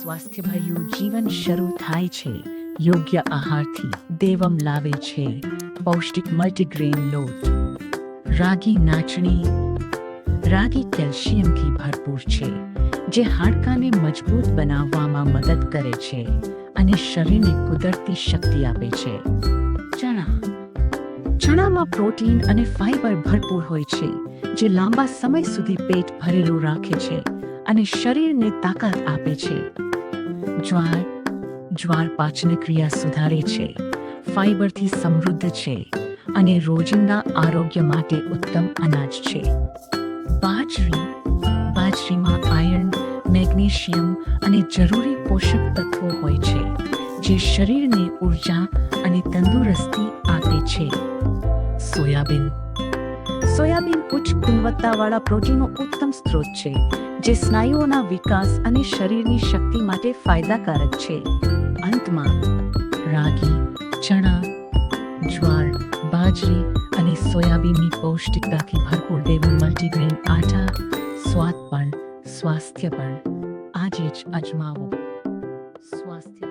સ્વાસ્થ્યભર્યું જીવન શરૂ થાય છે યોગ્ય આહારથી. દેવમ લાવે છે પૌષ્ટિક મલ્ટીગ્રેન લોટ. રાગી નાચણી. રાગી કેલ્શિયમથી ભરપૂર છે, જે હાડકાને મજબૂત બનાવવામાં મદદ કરે છે અને શરીરને કુદરતી શક્તિ આપે છે. ચણા. ચણામાં પ્રોટીન અને ફાઇબર ભરપૂર હોય છે, જે લાંબા સમય સુધી પેટ ભરેલું રાખે છે અને શરીરને તાકાત આપે છે. જ્વાર. જ્વાર પાચન ક્રિયા સુધારે છે, ફાઇબરથી સમૃદ્ધ છે અને રોજિંદા આરોગ્ય માટે ઉત્તમ અનાજ છે. બાજરી. બાજરીમાં આયર્ન, મેગ્નેશિયમ અને જરૂરી પોષક તત્વો હોય છે, જે શરીરને ઊર્જા અને તંદુરસ્તી આપે છે. સોયાબીન. સોયાબીન ઉચ્ચ ગુણવત્તાવાળા પ્રોટીનનો ઉત્તમ સ્ત્રોત છે, જે સ્નાયુઓના વિકાસ અને શરીરની શક્તિ માટે ફાયદાકારક છે. અંતમાં રાગી, ચણા, જ્વાર, બાજરી અને સોયાબીનની પૌષ્ટિકતાથી ભરપૂર દેવું મલ્ટીગ્રેન આટા સ્વાદ પણ સ્વાસ્થ્ય પણ આજે જ અજમાવો. સ્વાસ્થ્ય